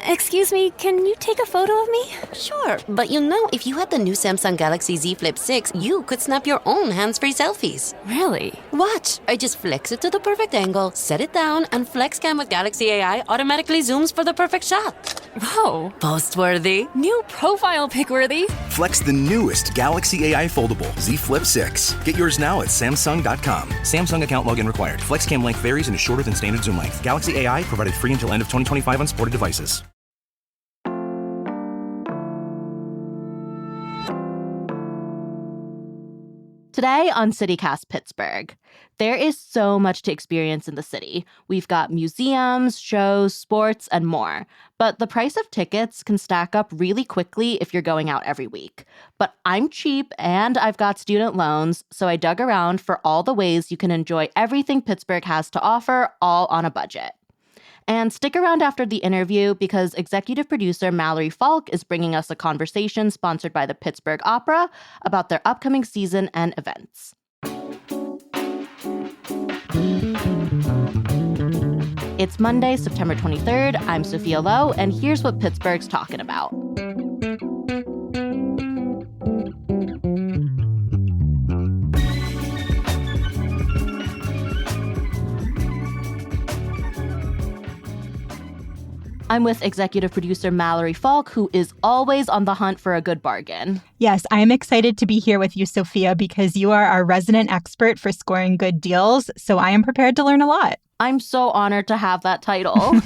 Excuse me, can you take a photo of me? Sure, but if you had the new Samsung Galaxy Z Flip 6, you could snap your own hands-free selfies. Really? Watch! I just flex it to the perfect angle, set it down, and FlexCam with Galaxy AI automatically zooms for the perfect shot. Whoa. Post-worthy. New profile pic-worthy. Flex the newest Galaxy AI foldable Z Flip 6. Get yours now at Samsung.com. Samsung account login required. FlexCam length varies and is shorter than standard zoom length. Galaxy AI provided free until end of 2025 on supported devices. Today on CityCast Pittsburgh, there is so much to experience in the city. We've got museums, shows, sports, and more. But the price of tickets can stack up really quickly if you're going out every week. But I'm cheap and I've got student loans, so I dug around for all the ways you can enjoy everything Pittsburgh has to offer, all on a budget. And stick around after the interview because executive producer Mallory Falk is bringing us a conversation sponsored by the Pittsburgh Opera about their upcoming season and events. It's Monday, September 23rd. I'm Sophia Lo, and here's what Pittsburgh's talking about. I'm with executive producer Mallory Falk, who is always on the hunt for a good bargain. Yes, I am excited to be here with you, Sophia, because you are our resident expert for scoring good deals, so I am prepared to learn a lot. I'm so honored to have that title.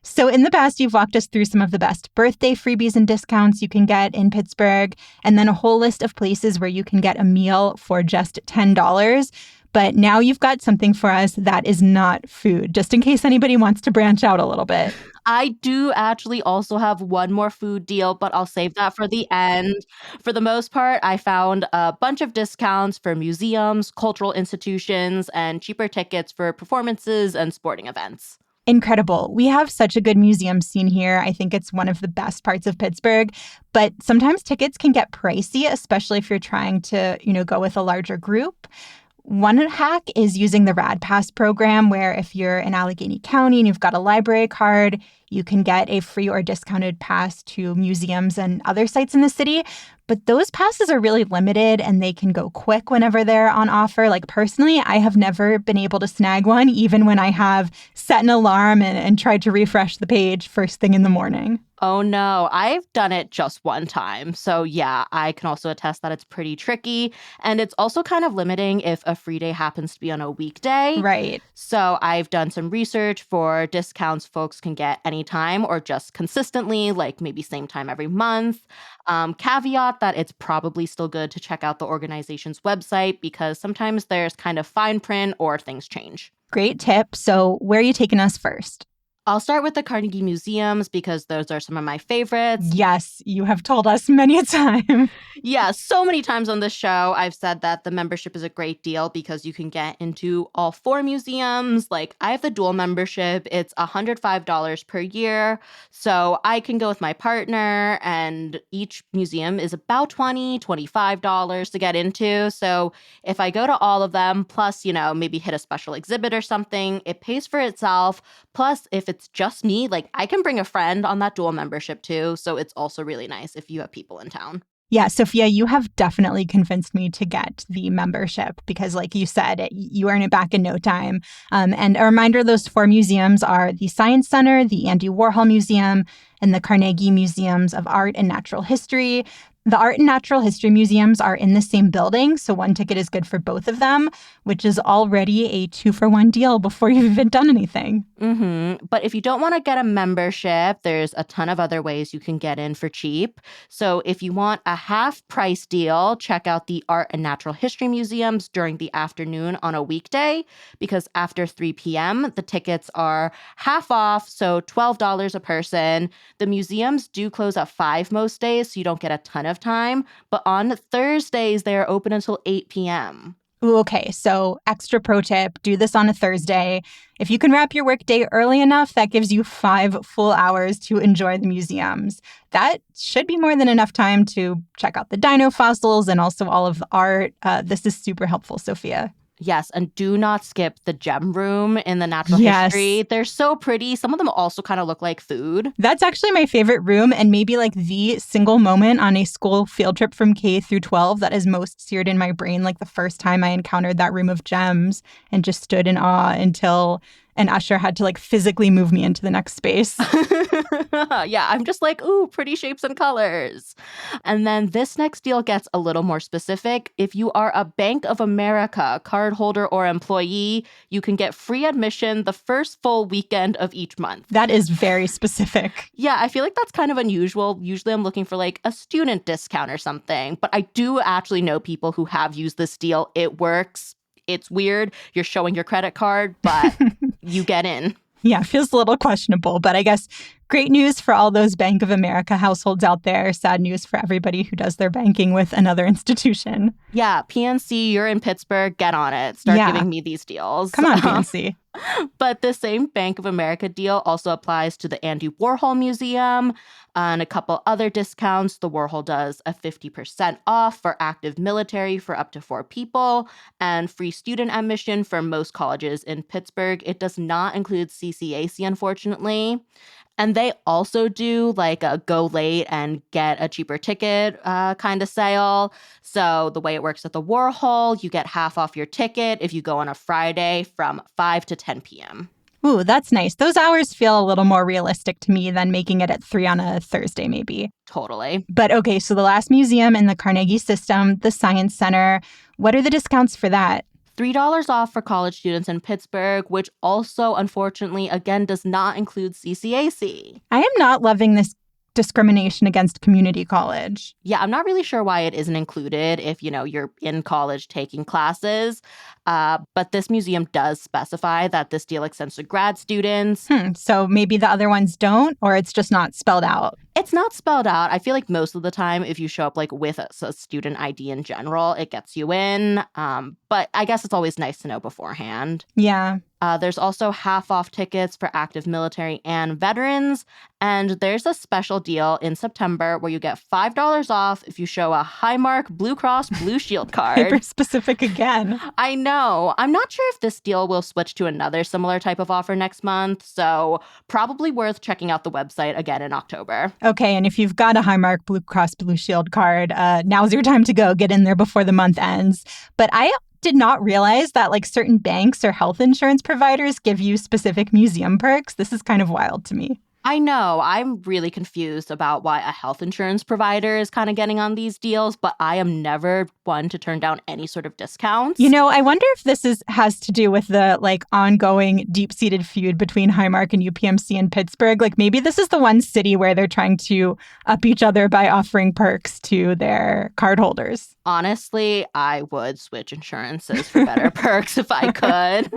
So in the past, you've walked us through some of the best birthday freebies and discounts you can get in Pittsburgh, and then a whole list of places where you can get a meal for just $10. But now you've got something for us that is not food, just in case anybody wants to branch out a little bit. I do actually also have one more food deal, but I'll save that for the end. For the most part, I found a bunch of discounts for museums, cultural institutions, and cheaper tickets for performances and sporting events. Incredible. We have such a good museum scene here. I think it's one of the best parts of Pittsburgh, but sometimes tickets can get pricey, especially if you're trying to, go with a larger group. One hack is using the Rad Pass program, where if you're in Allegheny County and you've got a library card, you can get a free or discounted pass to museums and other sites in the city. But those passes are really limited and they can go quick whenever they're on offer. Like personally, I have never been able to snag one, even when I have set an alarm and tried to refresh the page first thing in the morning. Oh no, I've done it just one time. So yeah, I can also attest that it's pretty tricky. And it's also kind of limiting if a free day happens to be on a weekday. Right. So I've done some research for discounts folks can get anytime or just consistently, like maybe same time every month. Caveat that it's probably still good to check out the organization's website because sometimes there's kind of fine print or things change. Great tip. So where are you taking us first? I'll start with the Carnegie Museums because those are some of my favorites. Yes, you have told us many a time. Yeah, so many times on this show, I've said that the membership is a great deal because you can get into all 4 museums. Like, I have the dual membership. It's $105 per year. So I can go with my partner, and each museum is about $20, $25 to get into. So if I go to all of them, plus, maybe hit a special exhibit or something, it pays for itself. Plus, if it's just me, like I can bring a friend on that dual membership too. So it's also really nice if you have people in town. Yeah, Sophia, you have definitely convinced me to get the membership because like you said, you earn it back in no time. And a reminder, those 4 museums are the Science Center, the Andy Warhol Museum, and the Carnegie Museums of Art and Natural History. The Art and Natural History Museums are in the same building, so one ticket is good for both of them, which is already a 2-for-1 deal before you've even done anything. But if you don't want to get a membership, there's a ton of other ways you can get in for cheap. So if you want a half price deal, check out the Art and Natural History Museums during the afternoon on a weekday, because after 3 p.m., the tickets are half off, so $12 a person. The museums do close at 5 most days, so you don't get a ton of time, but on Thursdays, they are open until 8 p.m. Ooh, okay, so extra pro tip, do this on a Thursday. If you can wrap your workday early enough, that gives you 5 full hours to enjoy the museums. That should be more than enough time to check out the dino fossils and also all of the art. This is super helpful, Sophia. Yes, and do not skip the gem room in the natural Yes. history. They're so pretty. Some of them also kind of look like food. That's actually my favorite room, and maybe like the single moment on a school field trip from K through 12 that is most seared in my brain, like the first time I encountered that room of gems and just stood in awe until an usher had to like physically move me into the next space. Yeah, I'm just like, ooh, pretty shapes and colors. And then this next deal gets a little more specific. If you are a Bank of America cardholder or employee, you can get free admission the first full weekend of each month. That is very specific. Yeah, I feel like that's kind of unusual. Usually I'm looking for like a student discount or something, but I do actually know people who have used this deal. It works. It's weird. You're showing your credit card, but you get in. Yeah, feels a little questionable, but I guess great news for all those Bank of America households out there. Sad news for everybody who does their banking with another institution. Yeah, PNC, you're in Pittsburgh. Get on it. Start giving me these deals. Come on, PNC. But the same Bank of America deal also applies to the Andy Warhol Museum and a couple other discounts. The Warhol does a 50% off for active military for up to 4 people and free student admission for most colleges in Pittsburgh. It does not include CCAC, unfortunately. And they also do like a go late and get a cheaper ticket kind of sale. So the way it works at the Warhol, you get half off your ticket if you go on a Friday from 5 to 10 p.m. Ooh, that's nice. Those hours feel a little more realistic to me than making it at 3 on a Thursday, maybe. Totally. But okay, so the last museum in the Carnegie system, the Science Center, what are the discounts for that? $3 off for college students in Pittsburgh, which also, unfortunately, again, does not include CCAC. I am not loving this discrimination against community college. Yeah, I'm not really sure why it isn't included if, you're in college taking classes. But this museum does specify that this deal extends to grad students. So maybe the other ones don't, or it's just not spelled out. It's not spelled out. I feel like most of the time, if you show up like with a student ID in general, it gets you in. But I guess it's always nice to know beforehand. Yeah. There's also half off tickets for active military and veterans. And there's a special deal in September where you get $5 off if you show a Highmark Blue Cross Blue Shield card. Hyper specific again. I know. I'm not sure if this deal will switch to another similar type of offer next month. So probably worth checking out the website again in October. Okay, and if you've got a Highmark Blue Cross Blue Shield card, now's your time to go. Get in there before the month ends. But I did not realize that like certain banks or health insurance providers give you specific museum perks. This is kind of wild to me. I know. I'm really confused about why a health insurance provider is kind of getting on these deals, but I am never one to turn down any sort of discounts. I wonder if this has to do with the like ongoing deep-seated feud between Highmark and UPMC in Pittsburgh. Like maybe this is the one city where they're trying to up each other by offering perks to their cardholders. Honestly, I would switch insurances for better perks if I could.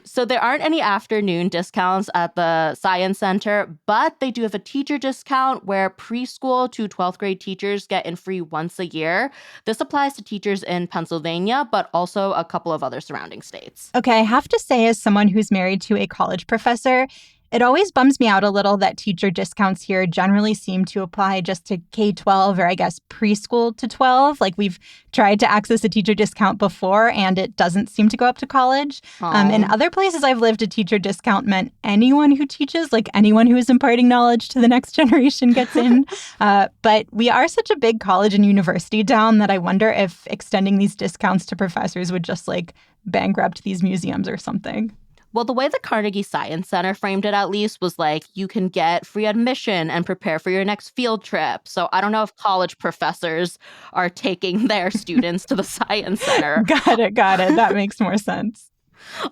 So there aren't any afternoon discounts at the Science Center, but they do have a teacher discount where preschool to 12th grade teachers get in free once a year. This applies to teachers in Pennsylvania, but also a couple of other surrounding states. Okay, I have to say, as someone who's married to a college professor, it always bums me out a little that teacher discounts here generally seem to apply just to K-12 or I guess preschool to 12. Like we've tried to access a teacher discount before and it doesn't seem to go up to college. In other places I've lived, a teacher discount meant anyone who teaches, like anyone who is imparting knowledge to the next generation gets in. But we are such a big college and university town that I wonder if extending these discounts to professors would just like bankrupt these museums or something. Well, the way the Carnegie Science Center framed it, at least, was like you can get free admission and prepare for your next field trip. So I don't know if college professors are taking their students to the Science Center. Got it. That makes more sense.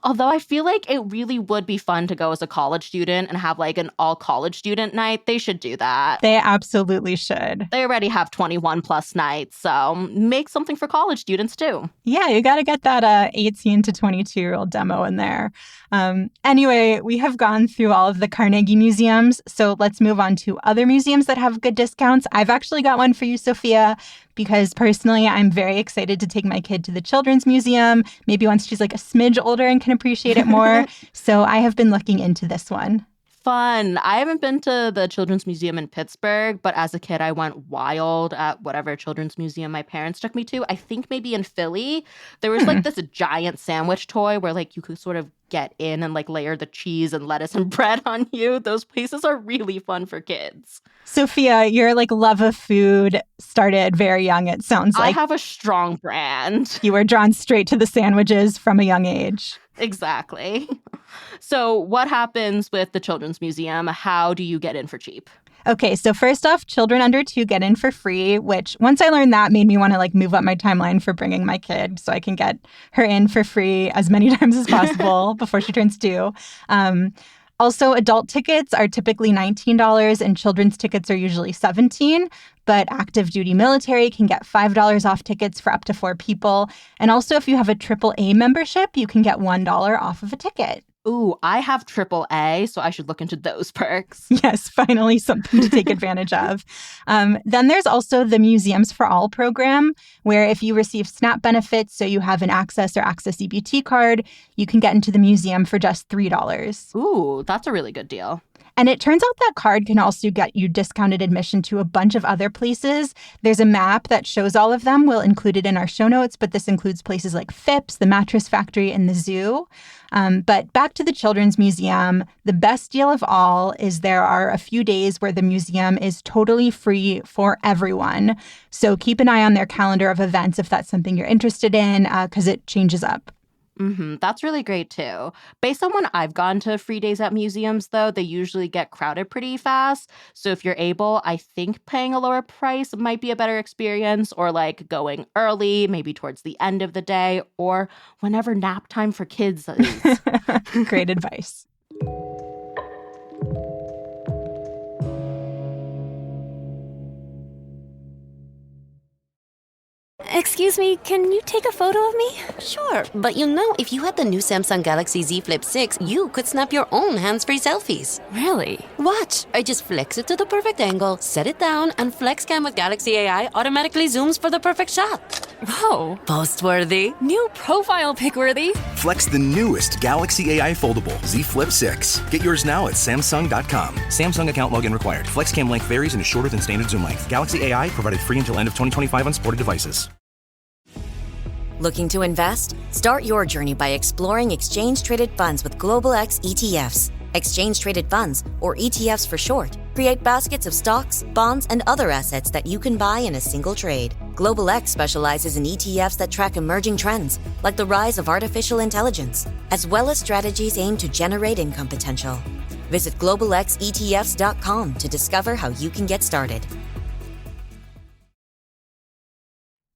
Although I feel like it really would be fun to go as a college student and have like an all college student night. They should do that. They absolutely should. They already have 21 plus nights, so make something for college students too. Yeah, you got to get that 18 to 22-year-old demo in there. Anyway, we have gone through all of the Carnegie museums, so let's move on to other museums that have good discounts. I've actually got one for you, Sophia, because personally, I'm very excited to take my kid to the Children's Museum, maybe once she's like a smidge older and can appreciate it more. So I have been looking into this one. fun. I haven't been to the Children's Museum in Pittsburgh, but as a kid, I went wild at whatever children's museum my parents took me to. I think maybe in Philly, there was like this giant sandwich toy where like you could sort of get in and like layer the cheese and lettuce and bread on you. Those places are really fun for kids. Sophia, your like love of food started very young, it sounds like. I have a strong brand. You were drawn straight to the sandwiches from a young age. Exactly. So what happens with the Children's Museum? How do you get in for cheap? Okay, so first off, children under 2 get in for free, which once I learned that made me want to like move up my timeline for bringing my kid so I can get her in for free as many times as possible before she turns 2. Also, adult tickets are typically $19 and children's tickets are usually $17, but active duty military can get $5 off tickets for up to 4 people. And also, if you have a AAA membership, you can get $1 off of a ticket. Ooh, I have AAA, so I should look into those perks. Yes, finally something to take advantage of. Then there's also the Museums for All program, where if you receive SNAP benefits, so you have an Access or Access EBT card, you can get into the museum for just $3. Ooh, that's a really good deal. And it turns out that card can also get you discounted admission to a bunch of other places. There's a map that shows all of them. We'll include it in our show notes, but this includes places like Phipps, the Mattress Factory, and the zoo. But back to the Children's Museum, the best deal of all is there are a few days where the museum is totally free for everyone. So keep an eye on their calendar of events if that's something you're interested in, because it changes up. That's really great, too. Based on when I've gone to free days at museums, though, they usually get crowded pretty fast. So if you're able, I think paying a lower price might be a better experience, or like going early, maybe towards the end of the day, or whenever nap time for kids is. Great advice. Excuse me, can you take a photo of me? Sure, but if you had the new Samsung Galaxy Z Flip 6, you could snap your own hands-free selfies. Really? Watch. I just flex it to the perfect angle, set it down, and FlexCam with Galaxy AI automatically zooms for the perfect shot. Whoa. Post-worthy. New profile pic worthy. Flex the newest Galaxy AI foldable Z Flip 6. Get yours now at Samsung.com. Samsung account login required. FlexCam length varies and is shorter than standard zoom length. Galaxy AI provided free until end of 2025 on supported devices. Looking to invest? Start your journey by exploring exchange-traded funds with Global X ETFs. Exchange-traded funds, or ETFs for short, create baskets of stocks, bonds, and other assets that you can buy in a single trade. Global X specializes in ETFs that track emerging trends, like the rise of artificial intelligence, as well as strategies aimed to generate income potential. Visit globalxetfs.com to discover how you can get started.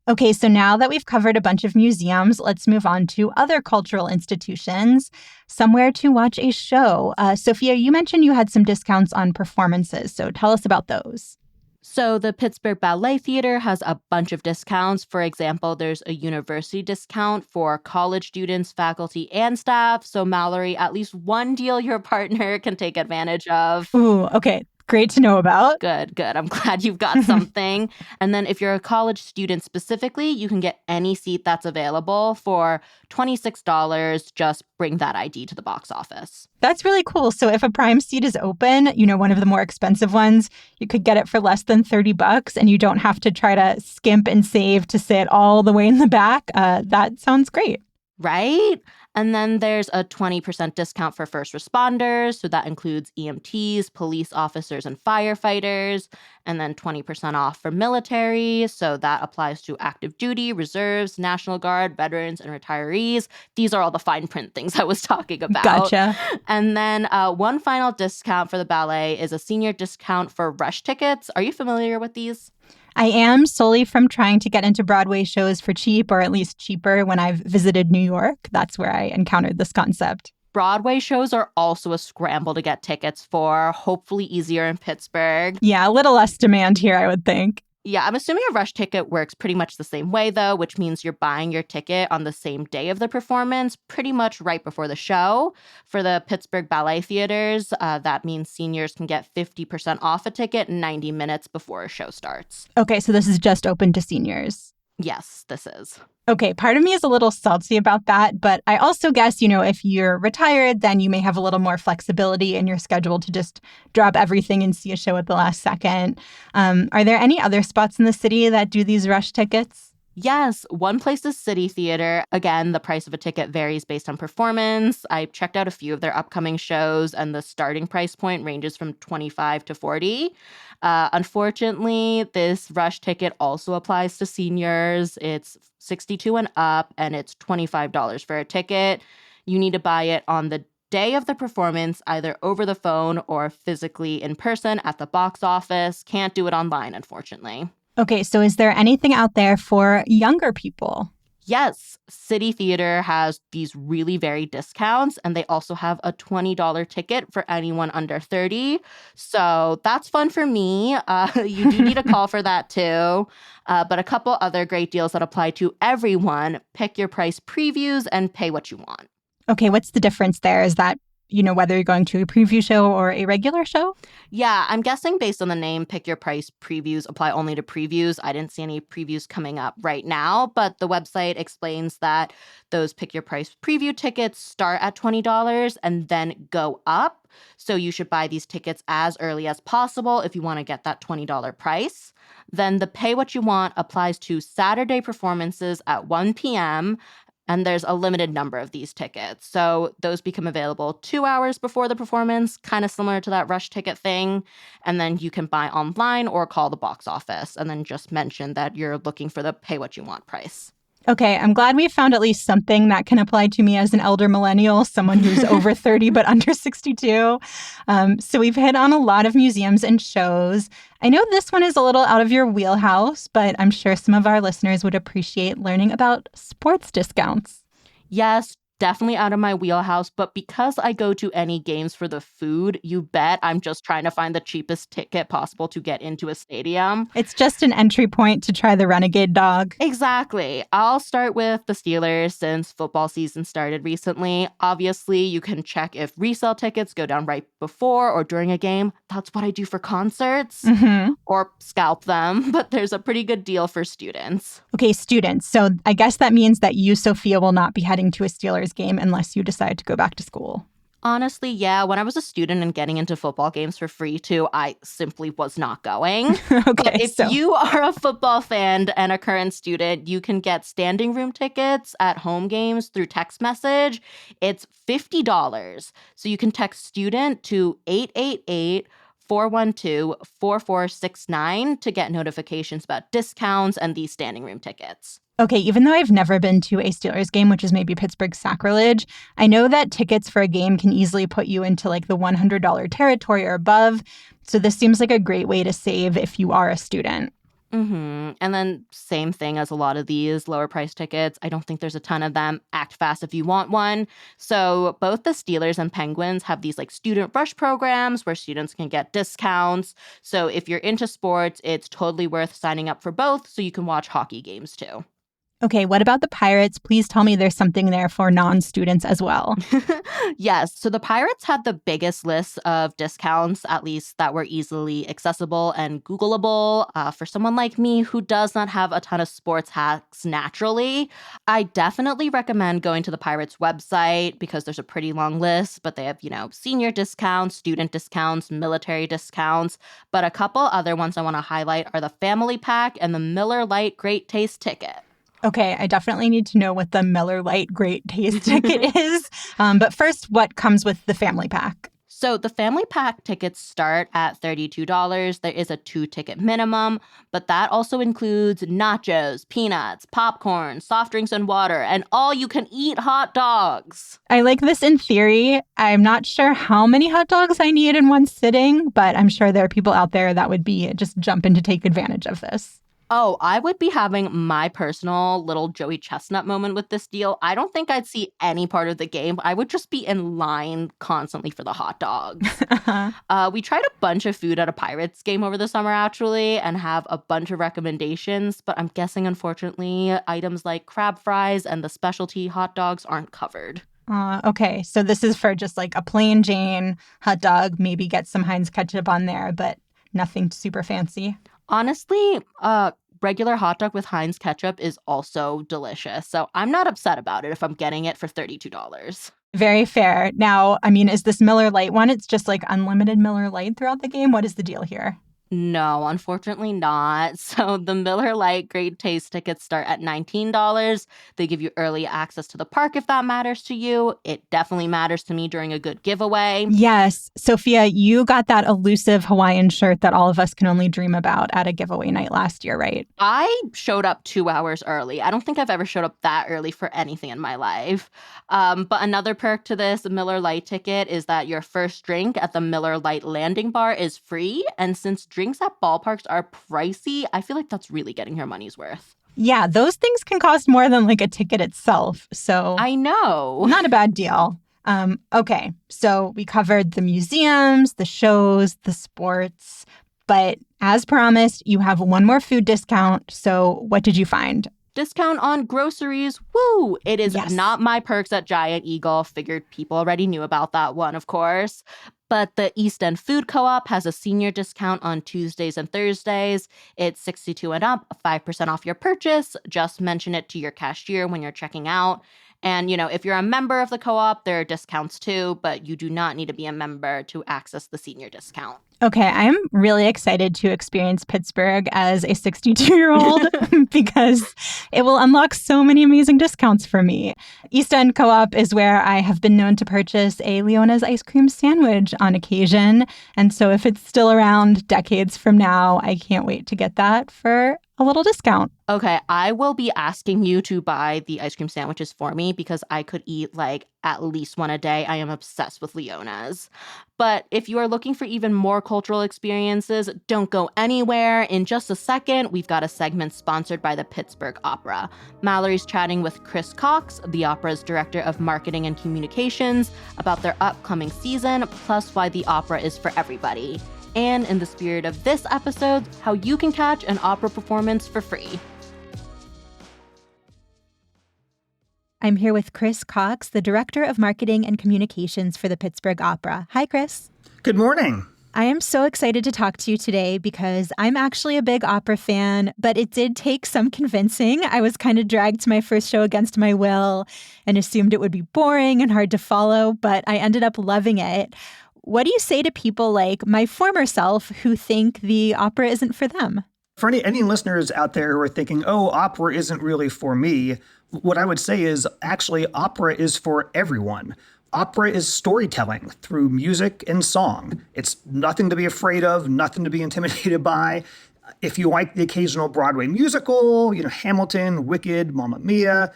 Okay, so now that we've covered a bunch of museums, let's move on to other cultural institutions, somewhere to watch a show. Sophia, you mentioned you had some discounts on performances, so tell us about those. So the Pittsburgh Ballet Theater has a bunch of discounts. For example, there's a university discount for college students, faculty, and staff. So Mallory, at least one deal your partner can take advantage of. Ooh, okay. Great to know about. Good. I'm glad you've got something. And then if you're a college student specifically, you can get any seat that's available for $26. Just bring that ID to the box office. That's really cool. So if a prime seat is open, one of the more expensive ones, you could get it for less than $30 and you don't have to try to skimp and save to sit all the way in the back. That sounds great. Right? And then there's a 20% discount for first responders. So that includes EMTs, police officers, and firefighters. And then 20% off for military. So that applies to active duty, reserves, National Guard, veterans, and retirees. These are all the fine print things I was talking about. Gotcha. And then one final discount for the ballet is a senior discount for rush tickets. Are you familiar with these? I am, solely from trying to get into Broadway shows for cheap, or at least cheaper, when I've visited New York. That's where I encountered this concept. Broadway shows are also a scramble to get tickets for, hopefully easier in Pittsburgh. Yeah, a little less demand here, I would think. Yeah, I'm assuming a rush ticket works pretty much the same way, though, which means you're buying your ticket on the same day of the performance, pretty much right before the show. For the Pittsburgh Ballet Theaters, that means seniors can get 50% off a ticket 90 minutes before a show starts. Okay, so this is just open to seniors. Yes, this is. Okay, part of me is a little salty about that, but I also guess, if you're retired, then you may have a little more flexibility in your schedule to just drop everything and see a show at the last second. Are there any other spots in the city that do these rush tickets? Yes, one place is City Theater. Again, the price of a ticket varies based on performance. I checked out a few of their upcoming shows, and the starting price point ranges from 25 to 40. Unfortunately, this rush ticket also applies to seniors. It's 62 and up, and it's $25 for a ticket. You need to buy it on the day of the performance, either over the phone or physically in person at the box office. Can't do it online, unfortunately. Okay, so is there anything out there for younger people? Yes, City Theater has these really varied discounts, and they also have a $20 ticket for anyone under 30. So that's fun for me. You do need a call for that too. But a couple other great deals that apply to everyone. Pick your price previews and pay what you want. Okay, what's the difference there? Is that, whether you're going to a preview show or a regular show? Yeah, I'm guessing based on the name, pick your price previews apply only to previews. I didn't see any previews coming up right now, but the website explains that those pick your price preview tickets start at $20 and then go up. So you should buy these tickets as early as possible if you want to get that $20 price. Then the pay what you want applies to Saturday performances at 1 p.m., and there's a limited number of these tickets. So those become available 2 hours before the performance, kind of similar to that rush ticket thing. And then you can buy online or call the box office and then just mention that you're looking for the pay what you want price. Okay, I'm glad we found at least something that can apply to me as an elder millennial, someone who's over 30 but under 62. So we've hit on a lot of museums and shows. I know this one is a little out of your wheelhouse, but I'm sure some of our listeners would appreciate learning about sports discounts. Yes, definitely out of my wheelhouse, but because I go to any games for the food, you bet I'm just trying to find the cheapest ticket possible to get into a stadium. It's just an entry point to try the Renegade dog. Exactly. I'll start with the Steelers since football season started recently. Obviously, you can check if resale tickets go down right before or during a game. That's what I do for concerts or scalp them, but there's a pretty good deal for students. Okay, students. So I guess that means that you, Sophia, will not be heading to a Steelers game unless you decide to go back to school. Honestly, yeah. When I was a student and getting into football games for free too, I simply was not going. But if you are a football fan and a current student, you can get standing room tickets at home games through text message. It's $50. So you can text student to 888-412-4469 to get notifications about discounts and these standing room tickets. Okay, even though I've never been to a Steelers game, which is maybe Pittsburgh's sacrilege, I know that tickets for a game can easily put you into like the $100 territory or above. So this seems like a great way to save if you are a student. And then same thing as a lot of these lower price tickets. I don't think there's a ton of them. Act fast if you want one. So both the Steelers and Penguins have these like student rush programs where students can get discounts. So if you're into sports, it's totally worth signing up for both so you can watch hockey games too. Okay, what about the Pirates? Please tell me there's something there for non-students as well. Yes, so the Pirates had the biggest list of discounts, at least that were easily accessible and Googleable. For someone like me who does not have a ton of sports hacks naturally, I definitely recommend going to the Pirates website because there's a pretty long list, but they have, senior discounts, student discounts, military discounts. But a couple other ones I want to highlight are the Family Pack and the Miller Lite Great Taste Ticket. Okay, I definitely need to know what the Miller Lite Great Taste ticket is. But first, what comes with the family pack? So the family pack tickets start at $32. There is a 2-ticket minimum, but that also includes nachos, peanuts, popcorn, soft drinks and water, and all you can eat hot dogs. I like this in theory. I'm not sure how many hot dogs I need in one sitting, but I'm sure there are people out there that would be just jumping to take advantage of this. Oh, I would be having my personal little Joey Chestnut moment with this deal. I don't think I'd see any part of the game. I would just be in line constantly for the hot dogs. We tried a bunch of food at a Pirates game over the summer, actually, and have a bunch of recommendations. But I'm guessing, unfortunately, items like crab fries and the specialty hot dogs aren't covered. Okay, so this is for just like a plain Jane hot dog, maybe get some Heinz ketchup on there, but nothing super fancy. Honestly, regular hot dog with Heinz ketchup is also delicious. So I'm not upset about it if I'm getting it for $32. Very fair. Now, I mean, is this Miller Lite one? It's just like unlimited Miller Lite throughout the game. What is the deal here? No, unfortunately not. So the Miller Lite Great Taste tickets start at $19. They give you early access to the park if that matters to you. It definitely matters to me during a good giveaway. Yes. Sophia, you got that elusive Hawaiian shirt that all of us can only dream about at a giveaway night last year, right? I showed up 2 hours early. I don't think I've ever showed up that early for anything in my life. But another perk to this Miller Lite ticket is that your first drink at the Miller Lite landing bar is free. And since drinks at ballparks are pricey, I feel like that's really getting your money's worth. Yeah, those things can cost more than like a ticket itself. So I know. Not a bad deal. Okay, so we covered the museums, the shows, the sports, but as promised, you have one more food discount. So what did you find? Discount on groceries. Woo! It is not my perks at Giant Eagle. Figured people already knew about that one, of course. But the East End Food Co-op has a senior discount on Tuesdays and Thursdays. It's 62 and up, 5% off your purchase. Just mention it to your cashier when you're checking out. And, if you're a member of the co-op, there are discounts too, but you do not need to be a member to access the senior discount. Okay, I'm really excited to experience Pittsburgh as a 62-year-old because it will unlock so many amazing discounts for me. East End Co-op is where I have been known to purchase a Leona's ice cream sandwich on occasion. And so if it's still around decades from now, I can't wait to get that for a little discount. Okay, I will be asking you to buy the ice cream sandwiches for me because I could eat at least one a day. I am obsessed with Leona's. But if you are looking for even more cultural experiences, don't go anywhere. In just a second, we've got a segment sponsored by the Pittsburgh Opera. Mallory's chatting with Chris Cox, the opera's director of marketing and communications, about their upcoming season, plus why the opera is for everybody. And in the spirit of this episode, how you can catch an opera performance for free. I'm here with Chris Cox, the Director of Marketing and Communications for the Pittsburgh Opera. Hi, Chris. Good morning. I am so excited to talk to you today because I'm actually a big opera fan, but it did take some convincing. I was kind of dragged to my first show against my will and assumed it would be boring and hard to follow, but I ended up loving it. What do you say to people like my former self who think the opera isn't for them? For any listeners out there who are thinking, oh, opera isn't really for me, what I would say is actually opera is for everyone. Opera is storytelling through music and song. It's nothing to be afraid of, nothing to be intimidated by. If you like the occasional Broadway musical, Hamilton, Wicked, Mamma Mia,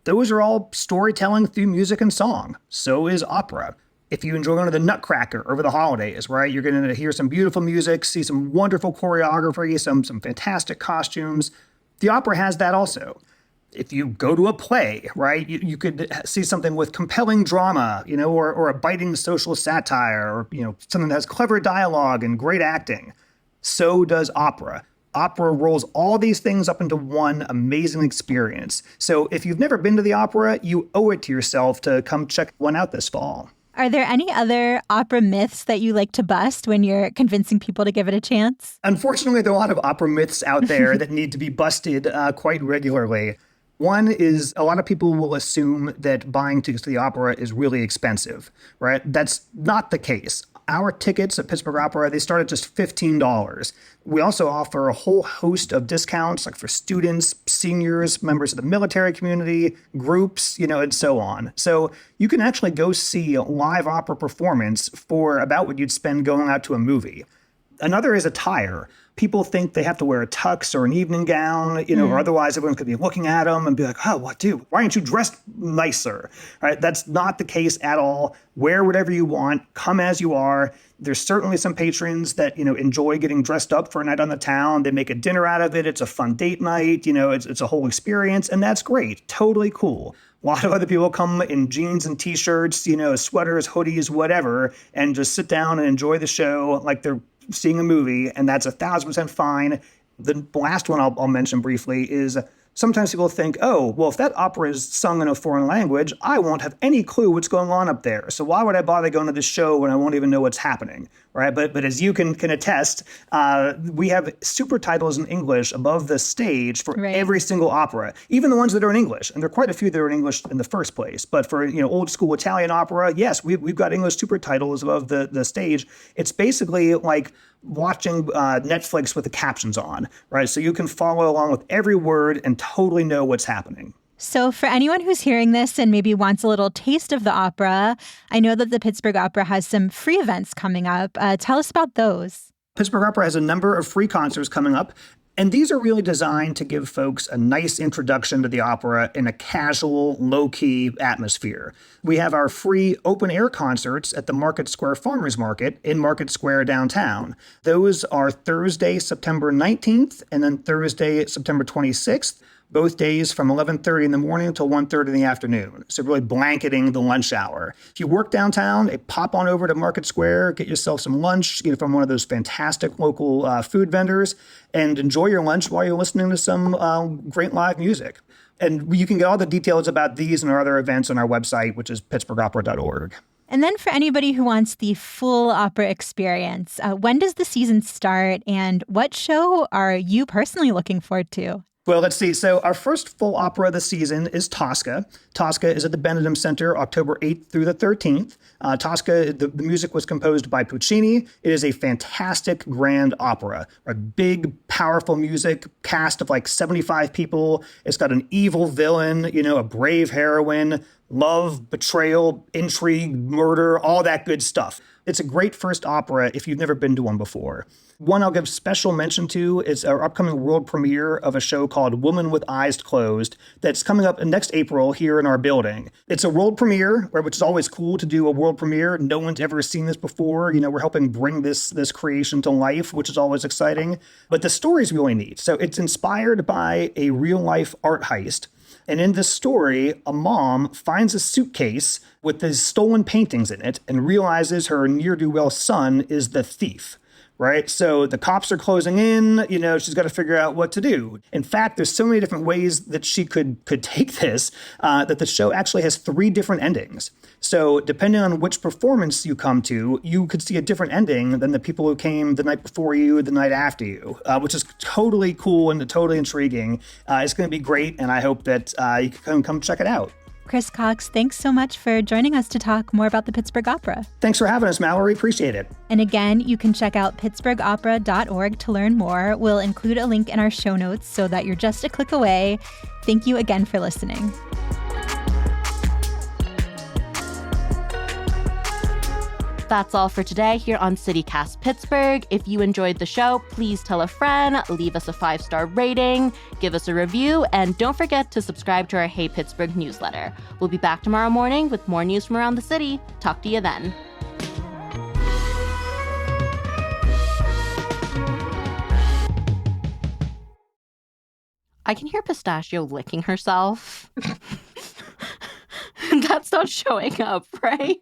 those are all storytelling through music and song. So is opera. If you enjoy going to the Nutcracker over the holidays, right, you're going to hear some beautiful music, see some wonderful choreography, some fantastic costumes. The opera has that also. If you go to a play, right, you could see something with compelling drama, or a biting social satire, or, something that has clever dialogue and great acting. So does opera. Opera rolls all these things up into one amazing experience. So if you've never been to the opera, you owe it to yourself to come check one out this fall. Are there any other opera myths that you like to bust when you're convincing people to give it a chance? Unfortunately, there are a lot of opera myths out there that need to be busted quite regularly. One is a lot of people will assume that buying tickets to the opera is really expensive, right? That's not the case. Our tickets at Pittsburgh Opera, they start at just $15. We also offer a whole host of discounts, like for students, seniors, members of the military community, groups, and so on. So you can actually go see a live opera performance for about what you'd spend going out to a movie. Another is attire. People think they have to wear a tux or an evening gown, or otherwise everyone could be looking at them and be like, oh, what, dude, why aren't you dressed nicer? Right? That's not the case at all. Wear whatever you want. Come as you are. There's certainly some patrons that, enjoy getting dressed up for a night on the town. They make a dinner out of it. It's a fun date night. It's a whole experience. And that's great. Totally cool. A lot of other people come in jeans and T-shirts, sweaters, hoodies, whatever, and just sit down and enjoy the show like they're seeing a movie, and that's 1,000% fine. The last one I'll mention briefly is Sometimes people think, oh, well, if that opera is sung in a foreign language, I won't have any clue what's going on up there. So why would I bother going to this show when I won't even know what's happening, right? But as you can attest, we have super titles in English above the stage for every single opera, even the ones that are in English. And there are quite a few that are in English in the first place. But for old school Italian opera, yes, we've got English super titles above the stage. It's basically like watching Netflix with the captions on, right? So you can follow along with every word and totally know what's happening. So for anyone who's hearing this and maybe wants a little taste of the opera, I know that the Pittsburgh Opera has some free events coming up. Tell us about those. Pittsburgh Opera has a number of free concerts coming up. And these are really designed to give folks a nice introduction to the opera in a casual, low-key atmosphere. We have our free open-air concerts at the Market Square Farmers Market in Market Square downtown. Those are Thursday, September 19th, and then Thursday, September 26th. Both days from 11:30 in the morning until 1:30 in the afternoon. So really blanketing the lunch hour. If you work downtown, pop on over to Market Square, get yourself some lunch, from one of those fantastic local food vendors, and enjoy your lunch while you're listening to some great live music. And you can get all the details about these and our other events on our website, which is pittsburghopera.org. And then for anybody who wants the full opera experience, when does the season start and what show are you personally looking forward to? Well, let's see. So our first full opera of the season is Tosca. Tosca is at the Benedum Center October 8th through the 13th. Tosca, the music was composed by Puccini. It is a fantastic grand opera. A big, powerful music, cast of like 75 people. It's got an evil villain, a brave heroine, love, betrayal, intrigue, murder, all that good stuff. It's a great first opera if you've never been to one before. One I'll give special mention to is our upcoming world premiere of a show called Woman with Eyes Closed that's coming up next April here in our building. It's a world premiere, which is always cool to do a world premiere. No one's ever seen this before. We're helping bring this creation to life, which is always exciting. But the story's really neat. So it's inspired by a real-life art heist. And in this story, a mom finds a suitcase with these stolen paintings in it and realizes her ne'er-do-well son is the thief. Right? So the cops are closing in, she's got to figure out what to do. In fact, there's so many different ways that she could take this, that the show actually has 3 different endings. So depending on which performance you come to, you could see a different ending than the people who came the night before you, the night after you, which is totally cool and totally intriguing. It's going to be great, and I hope that you can come check it out. Chris Cox, thanks so much for joining us to talk more about the Pittsburgh Opera. Thanks for having us, Mallory. Appreciate it. And again, you can check out pittsburghopera.org to learn more. We'll include a link in our show notes so that you're just a click away. Thank you again for listening. That's all for today here on CityCast Pittsburgh. If you enjoyed the show, please tell a friend, leave us a 5-star rating, give us a review, and don't forget to subscribe to our Hey Pittsburgh newsletter. We'll be back tomorrow morning with more news from around the city. Talk to you then. I can hear Pistachio licking herself. That's not showing up, right?